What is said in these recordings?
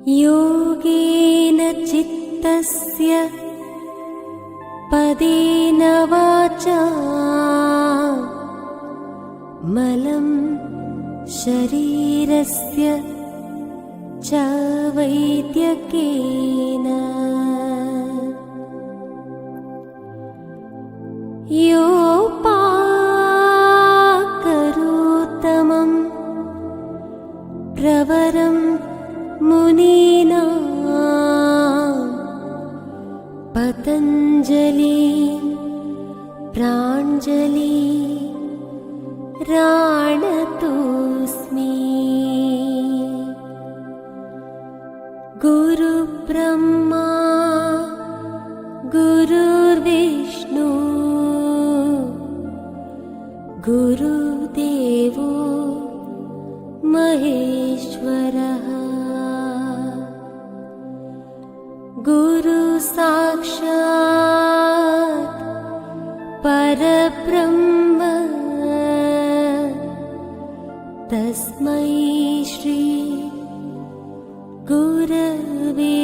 योगेन चित्तस्य पदेन वाचा मलं शरीरस्य च वैद्यकेन योपाकरोत्तमं प्रवरं मुनीनां पतञ्जलि प्राञ्जलि राणतोऽस्मि। गुरुब्रह्मा गुरुर्विष्णु गुरुदेवो महेश्वरः गुरु साक्षात् परब्रह्म तस्मै श्री गुरवे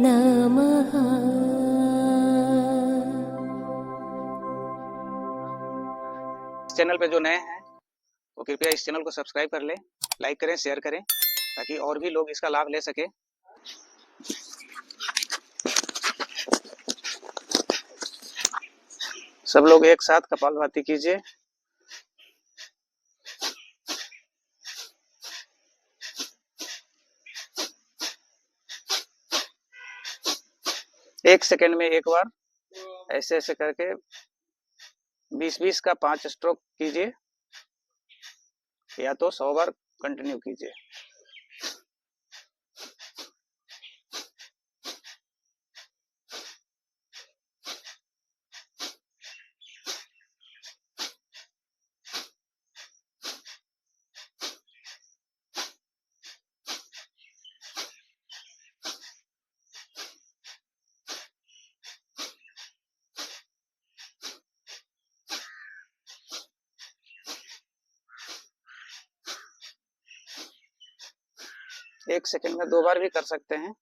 नमः। चैनल पे जो नए हैं वो कृपया इस चैनल को सब्सक्राइब कर लें, लाइक करें, शेयर करें ताकि और भी लोग इसका लाभ ले सके। सब लोग एक साथ कपालभाति कीजिए। एक सेकंड में एक बार ऐसे ऐसे करके 20-20 का 5 स्ट्रोक कीजिए या तो 100 बार कंटिन्यू कीजिए। एक सेकंड में 2 बार भी कर सकते हैं।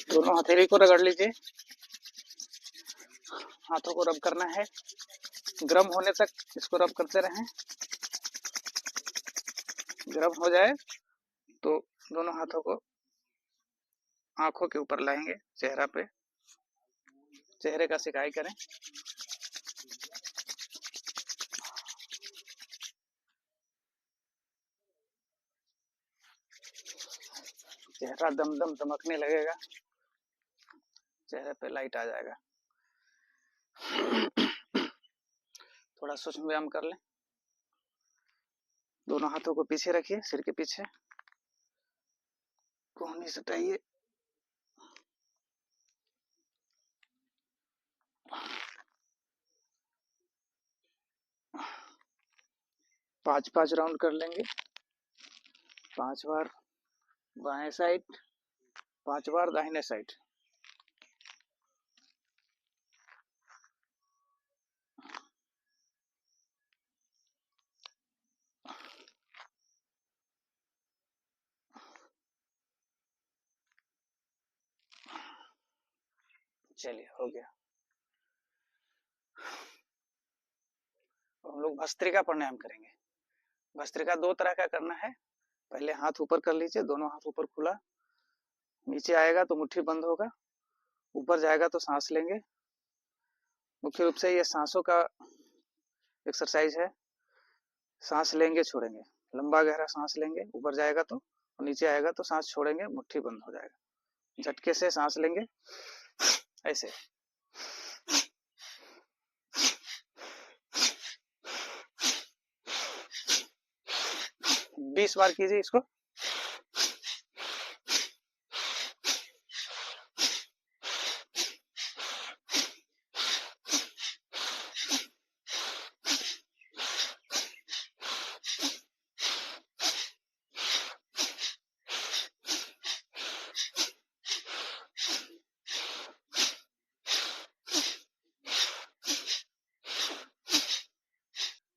दोनों हथेली को रगड़ लीजिए। हाथों को रब करना है, गर्म होने तक इसको रब करते रहें। गर्म हो जाए तो दोनों हाथों को आंखों के ऊपर लाएंगे, चेहरा पे, चेहरे का सिकाई करें। चेहरा दम दम दमकने लगेगा, चेहरे पे लाइट आ जाएगा। थोड़ा सूक्ष्म व्यायाम कर लें। दोनों हाथों को पीछे रखिए, सिर के पीछे, कोहनी सटाइए। पांच पांच राउंड कर लेंगे। 5 बार बाएं साइड, 5 बार दाहिने साइड। चलिए, हो गया। हम लोग भस्त्रिका प्राणायाम करेंगे। भस्त्रिका 2 तरह का करना है। पहले हाथ ऊपर कर लीजिए, दोनों हाथ ऊपर खुला। नीचे आएगा तो मुट्ठी बंद होगा, ऊपर जाएगा तो सांस लेंगे। मुख्य रूप से ये सांसों का एक्सरसाइज है। सांस लेंगे, छोड़ेंगे, लंबा गहरा सांस लेंगे, ऊपर जाएगा तो, और नीचे आएगा तो सांस छोड़ेंगे, मुट्ठी बंद हो जाएगा। झटके से सांस लेंगे, ऐसे। बीस बार कीजिए इसको।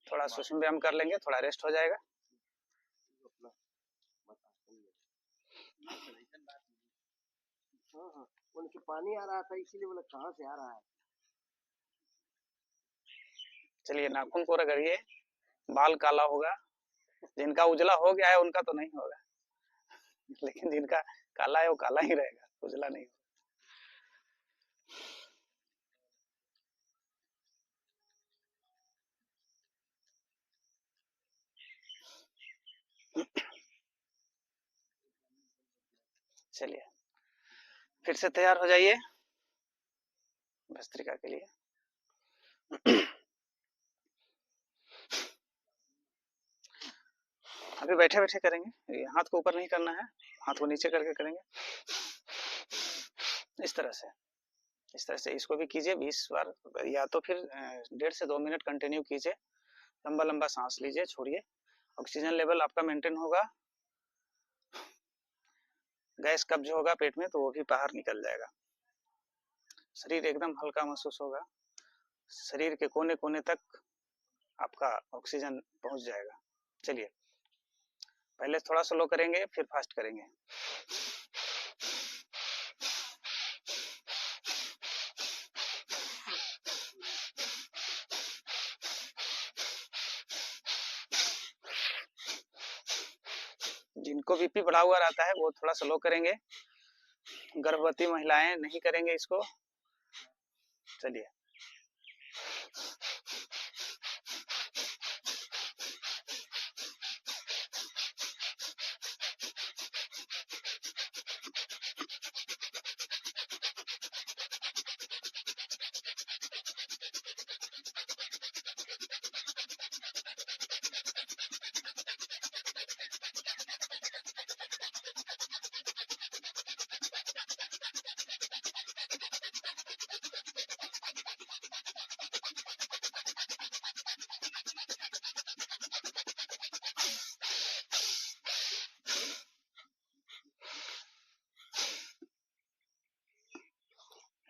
थोड़ा सूक्ष्म व्यायाम कर लेंगे, थोड़ा रेस्ट हो जाएगा। हाँ, उनके पानी आ रहा था इसीलिए बोला कहाँ से आ रहा है। चलिए, नाखून को रगड़िए, बाल काला होगा। जिनका उजला हो गया है उनका तो नहीं होगा, लेकिन जिनका काला है वो काला ही रहेगा, उजला नहीं होगा। चलिए, फिर से तैयार हो जाइए भस्त्रिका के लिए। अभी बैठे बैठे करेंगे, ये हाथ को ऊपर नहीं करना है, हाथ को नीचे करके करेंगे, इस तरह से। इस तरह से इसको भी कीजिए 20 बार, या तो फिर 1.5 से 2 मिनट कंटिन्यू कीजिए। लंबा लंबा सांस लीजिए, छोड़िए। ऑक्सीजन लेवल आपका मेंटेन होगा। गैस कब्ज होगा पेट में तो वो भी बाहर निकल जाएगा। शरीर एकदम हल्का महसूस होगा। शरीर के कोने कोने तक आपका ऑक्सीजन पहुंच जाएगा। चलिए, पहले थोड़ा स्लो करेंगे, फिर फास्ट करेंगे। जिनको बीपी बढ़ा हुआ रहता है वो थोड़ा स्लो करेंगे। गर्भवती महिलाएं नहीं करेंगे इसको। चलिए,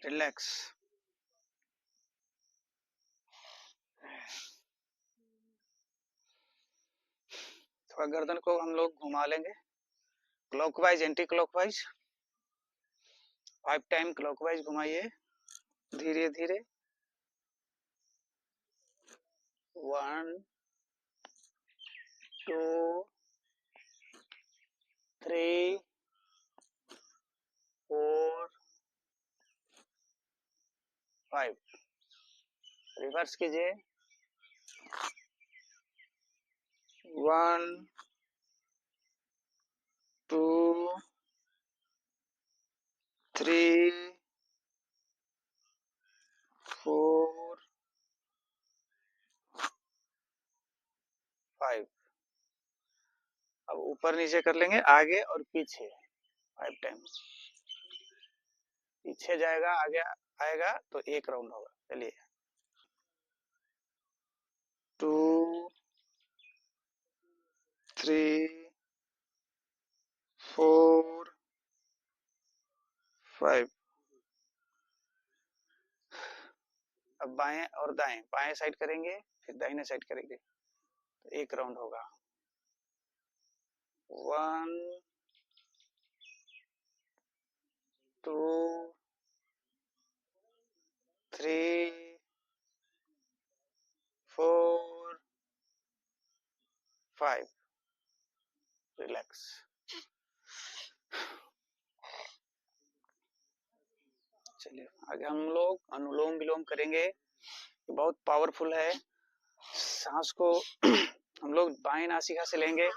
रिलैक्स। थोड़ा गर्दन को हम लोग घुमा लेंगे, clockwise anti clockwise. 5 time clockwise घुमाइए, धीरे धीरे। 1 2 3 4 5। रिवर्स कीजिए। 1 2 अब ऊपर नीचे कर लेंगे, आगे और पीछे 5 टाइम्स। पीछे जाएगा, आगे आएगा तो 1 राउंड होगा। चलिए 2 3 4 5। अब बाएं और दाएं, बाएं साइड करेंगे फिर दाहिने साइड करेंगे तो 1 राउंड होगा। 1 2 3 4 5। रिलैक्स। चलिए आगे हम लोग अनुलोम विलोम करेंगे। ये बहुत पावरफुल है। सांस को हम लोग बाएं नासिका से लेंगे,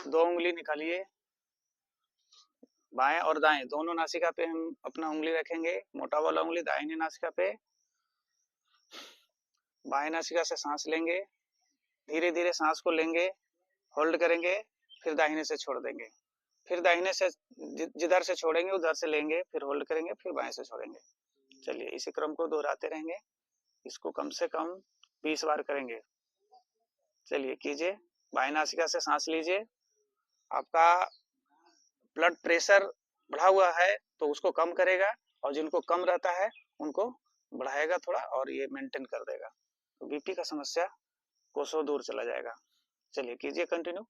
2 उंगली निकालिए, बाएं और दाएं दोनों नासिका पे हम अपना उंगली रखेंगे, मोटा वाला उंगली दाहिने नासिका पे। बाएं नासिका से सांस लेंगे, धीरे धीरे सांस को लेंगे, होल्ड करेंगे, फिर दाहिने से छोड़ देंगे, फिर दाहिने से जिधर से छोड़ेंगे उधर से लेंगे, फिर होल्ड करेंगे, फिर बाएं से छोड़ेंगे। चलिए इसी क्रम को दोहराते रहेंगे। इसको कम से कम 20 बार करेंगे। चलिए कीजिए। बाएं नासिका से सांस लीजिए। आपका ब्लड प्रेशर बढ़ा हुआ है तो उसको कम करेगा, और जिनको कम रहता है उनको बढ़ाएगा थोड़ा, और ये मेंटेन कर देगा। तो बीपी का समस्या कोसों दूर चला जाएगा। चलिए कीजिए कंटिन्यू।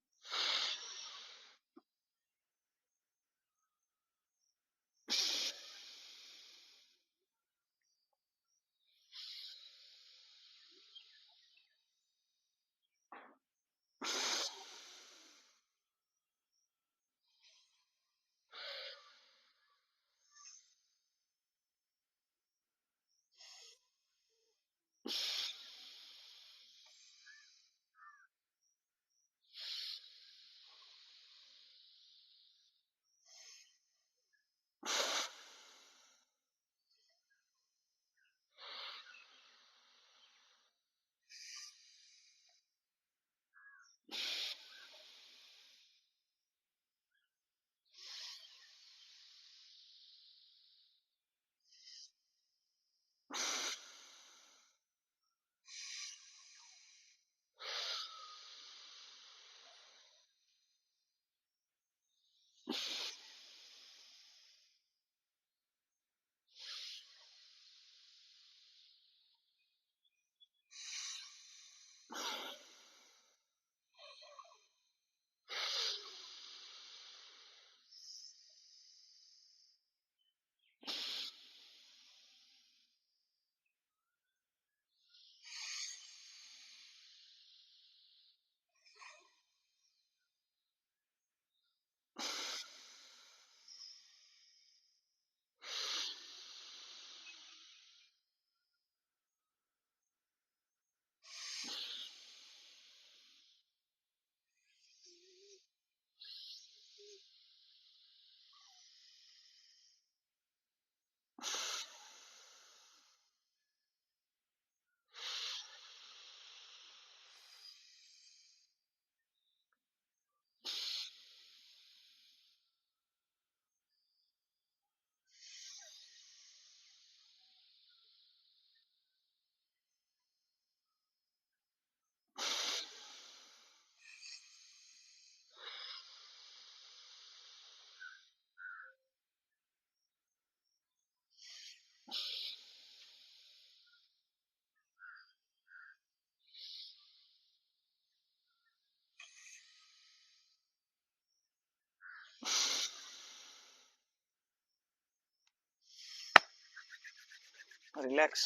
रिलैक्स।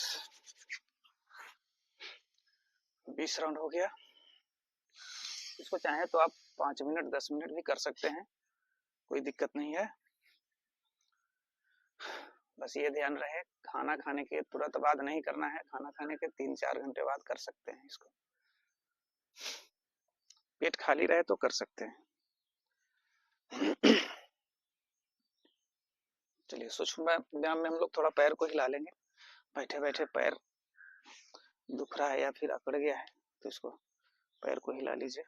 20 राउंड हो गया। इसको चाहे तो आप 5 मिनट 10 मिनट भी कर सकते हैं, कोई दिक्कत नहीं है। बस ये ध्यान रहे खाना खाने के तुरंत बाद नहीं करना है, खाना खाने के 3-4 घंटे बाद कर सकते हैं इसको। पेट खाली रहे तो कर सकते हैं। चलिए सूक्ष्म व्यायाम में हम लोग थोड़ा पैर को हिला लेंगे। बैठे बैठे पैर दुख रहा है या फिर अकड़ गया है तो इसको पैर को हिला लीजिए।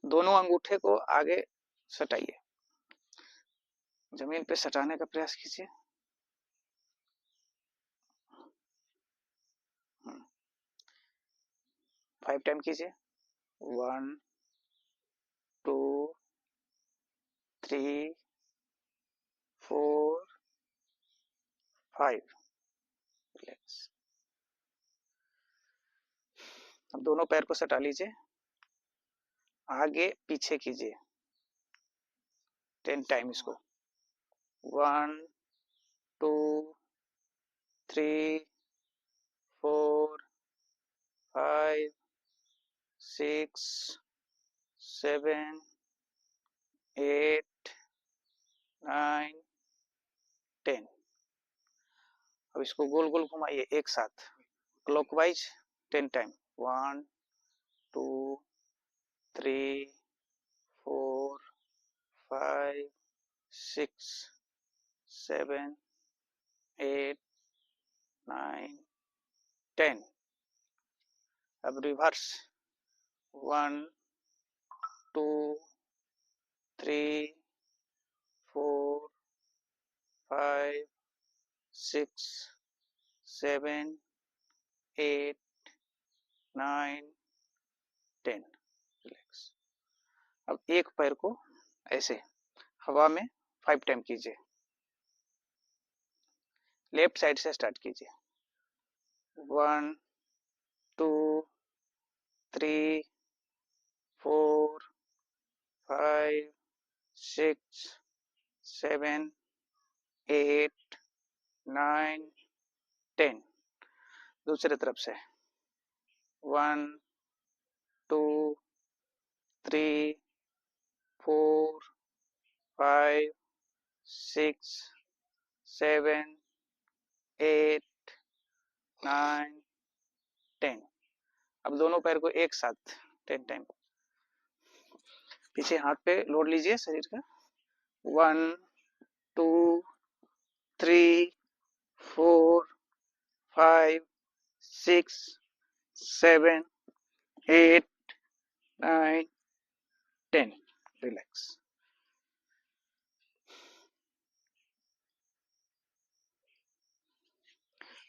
दोनों अंगूठे को आगे सटाइए, जमीन पे सटाने का प्रयास कीजिए। 5 टाइम कीजिए। 1 2 3 4 5। रिलैक्स। अब दोनों पैर को सटा लीजिए, आगे पीछे कीजिए 10 टाइम इसको। 1 2 3 4 5 6 7 8 9 10। अब इसको गोल गोल घुमाइए एक साथ, क्लॉकवाइज 10 टाइम। 1 2 3 4 5 6 7 8 9 10। अब रिवर्स 1 2 3 4 5 6 7 8 9 10। रिलैक्स। अब एक पैर को ऐसे हवा में 5 टाइम कीजिए, लेफ्ट साइड से स्टार्ट कीजिए। 1 2 3 4 5 6 7 8 9 10। दूसरे तरफ से 1 2 3 4 5 6 7 8 9 10। अब दोनों पैर को एक साथ 10 टाइम। पीछे हाथ पे लोड लीजिए शरीर का। 1 2 3 4 5 6 7 8 9 10। रिलैक्स।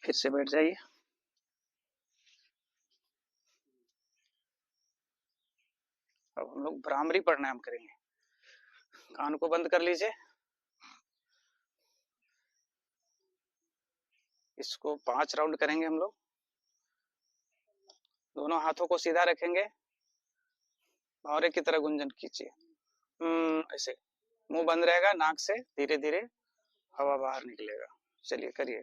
फिर से बैठ जाइए। अब हम लोग भ्रामरी प्राणायाम करेंगे। कान को बंद कर लीजिए। इसको 5 राउंड करेंगे हम लोग। दोनों हाथों को सीधा रखेंगे, भौरे की तरह गुंजन कीजिए। ऐसे मुंह बंद रहेगा, नाक से धीरे धीरे हवा बाहर निकलेगा। चलिए करिए।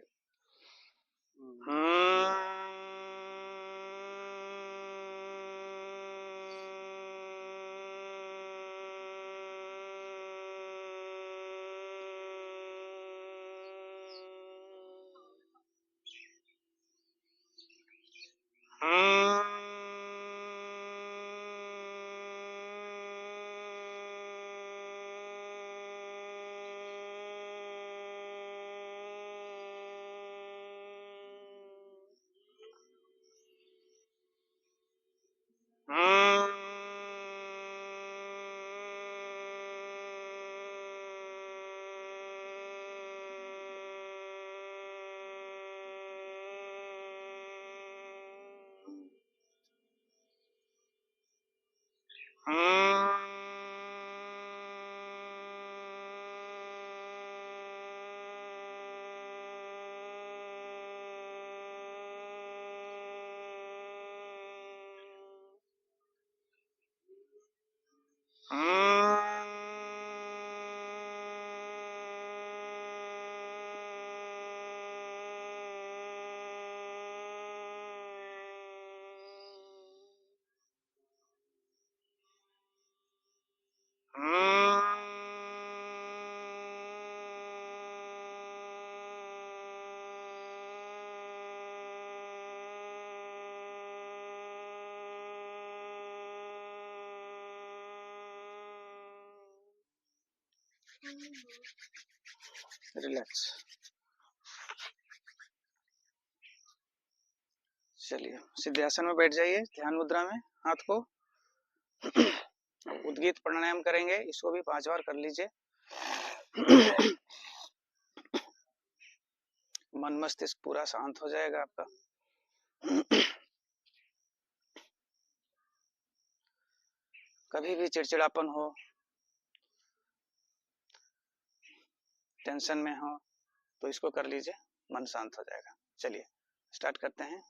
रिलैक्स। चलिए सीधे आसन में बैठ जाइए, ध्यान मुद्रा में हाथ को। अब उद्गीत प्राणायाम करेंगे, इसको भी 5 बार कर लीजिए। मन मस्तिष्क पूरा शांत हो जाएगा आपका। कभी भी चिड़चिड़ापन हो, टेंशन में हो, तो इसको कर लीजिए, मन शांत हो जाएगा। चलिए स्टार्ट करते हैं।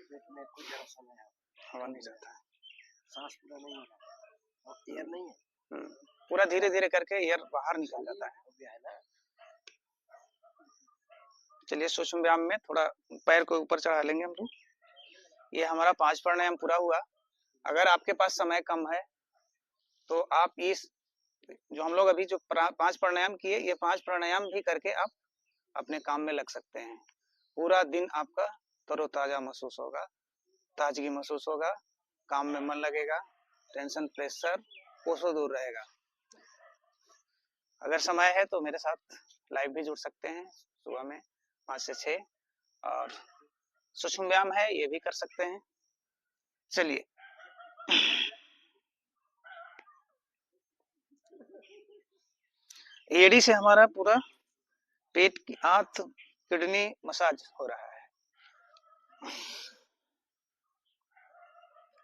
पेट में कोई जरा सा नहीं है, हवा नहीं जाता है, सांस पूरा नहीं हो रहा और एयर नहीं है, पूरा धीरे धीरे करके एयर बाहर निकल जाता है। हो गया है ना। चलिए सूक्ष्म व्यायाम में थोड़ा पैर को ऊपर चढ़ा लेंगे हम लोग। ये हमारा 5 प्राणायाम पूरा हुआ। अगर आपके पास समय कम है तो आप इस जो हम लोग अभी जो 5 प्राणायाम किए, ये 5 प्राणायाम भी करके आप अपने काम में लग सकते हैं। पूरा दिन आपका तरोताजा महसूस होगा, ताजगी महसूस होगा, काम में मन लगेगा, टेंशन प्रेशर कोसों दूर रहेगा। अगर समय है तो मेरे साथ लाइव भी जुड़ सकते हैं सुबह में 5 से 6, और सूक्ष्म व्यायाम है ये भी कर सकते हैं। चलिए एडी से हमारा पूरा पेट की आंत किडनी मसाज हो रहा है।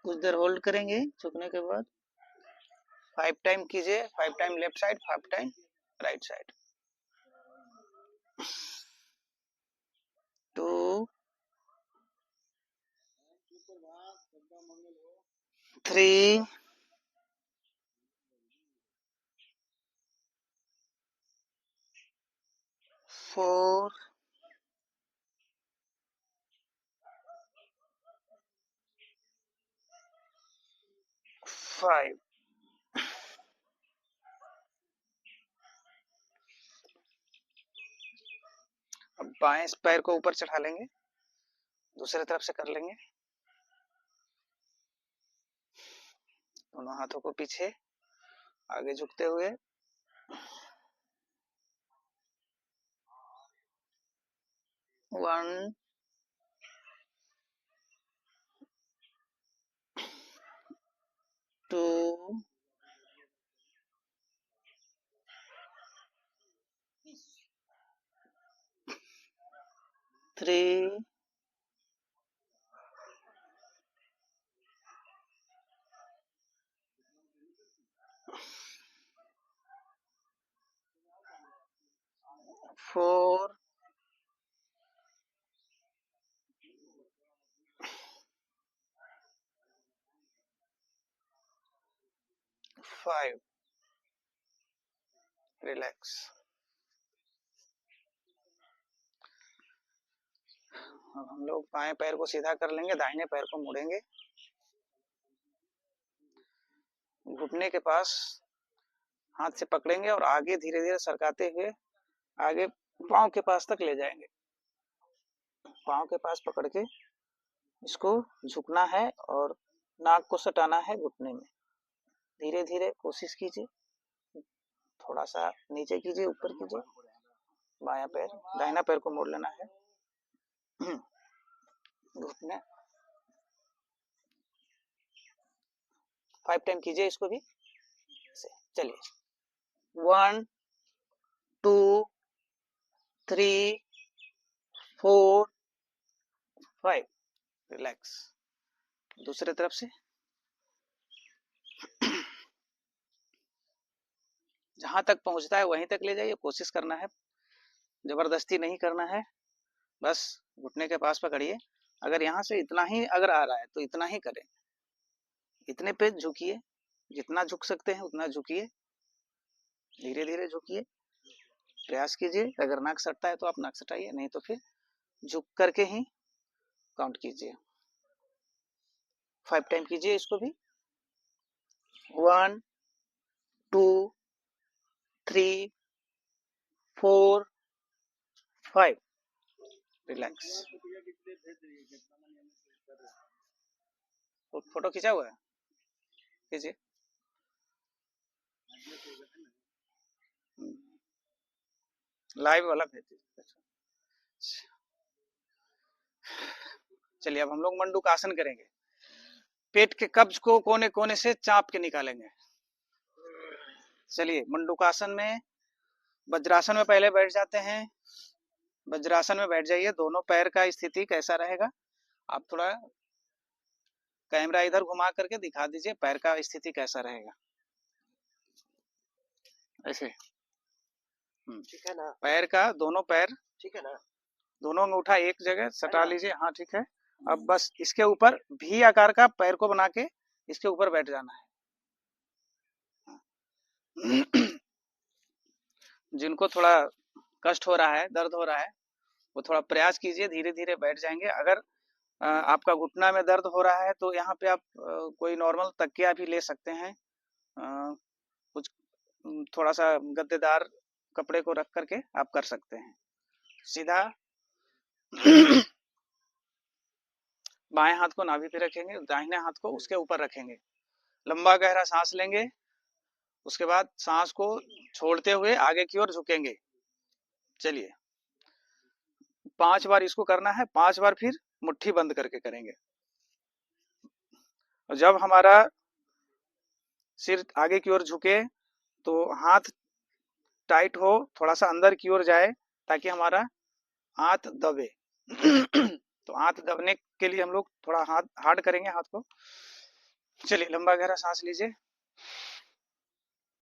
कुछ देर होल्ड करेंगे, झुकने के बाद 5 टाइम कीजिए, 5 time left side, 5 time right side. 2 3 4 5। अब बाएं पैर को ऊपर चढ़ा लेंगे, दूसरे तरफ से कर लेंगे। दोनों हाथों को पीछे आगे झुकते हुए, वन, टू, 3, 4, 5। रिलैक्स। अब हम लोग बाएं पैर को सीधा कर लेंगे, दाहिने पैर को मोड़ेंगे, घुटने के पास हाथ से पकड़ेंगे और आगे धीरे धीरे सरकाते हुए आगे पांव के पास तक ले जाएंगे। पांव के पास पकड़ के इसको झुकना है और नाक को सटाना है घुटने में। धीरे धीरे कोशिश कीजिए, थोड़ा सा नीचे कीजिए, ऊपर कीजिए, बायां पैर, दाहिना पैर को मोड़ लेना है, घुटने 5 टाइम कीजिए इसको भी। चलिए 1 2 3 4 5, रिलैक्स। दूसरे तरफ से जहां तक पहुंचता है वहीं तक ले जाइए, कोशिश करना है, जबरदस्ती नहीं करना है, बस घुटने के पास पकड़िए। अगर यहाँ से इतना ही अगर आ रहा है तो इतना ही करें, इतने पे झुकिए, जितना झुक सकते हैं उतना झुकिए, धीरे धीरे झुकिए, प्रयास कीजिए। अगर नाक सटता है तो आप नाक सटाइए, नहीं तो फिर झुक करके ही काउंट कीजिए। 5 टाइम कीजिए इसको भी। 1 2 3 4 5, रिलैक्स। फोटो खींचा हुआ है, कीजिए। लाइव वाला भेज दीजिए। चलिए अब हम लोग मंडूकासन करेंगे। पेट के कब्ज को कोने कोने से चाप के निकालेंगे। चलिए मंडूकासन में, वज्रासन में पहले बैठ जाते हैं। वज्रासन में बैठ जाइए। दोनों पैर का स्थिति कैसा रहेगा, आप थोड़ा कैमरा इधर घुमा करके दिखा दीजिए, पैर का स्थिति कैसा रहेगा। ऐसे ठीक है ना? पैर का, दोनों पैर ठीक है ना? दोनों अंगूठा एक जगह सटा लीजिए। हाँ ठीक है। अब बस इसके ऊपर भी आकार का पैर को बना के इसके ऊपर बैठ जाना है। जिनको थोड़ा कष्ट हो रहा है, दर्द हो रहा है, वो थोड़ा प्रयास कीजिए, धीरे धीरे बैठ जाएंगे। अगर आपका घुटना में दर्द हो रहा है तो यहाँ पे आप कोई नॉर्मल तकिया भी ले सकते हैं, कुछ थोड़ा सा गद्देदार कपड़े को रख करके आप कर सकते हैं। सीधा बाएं हाथ को नाभि पे रखेंगे, दाहिने हाथ को उसके ऊपर रखेंगे, लंबा गहरा सांस लेंगे, उसके बाद सांस को छोड़ते हुए आगे की ओर झुकेंगे। चलिए 5 बार इसको करना है, 5 बार फिर मुट्ठी बंद करके करेंगे। और जब हमारा सिर आगे की ओर झुके तो हाथ टाइट हो, थोड़ा सा अंदर की ओर जाए ताकि हमारा हाथ दबे। तो हाथ दबने के लिए हम लोग थोड़ा हाथ हार्ड करेंगे हाथ को। चलिए लंबा गहरा सांस लीजिए,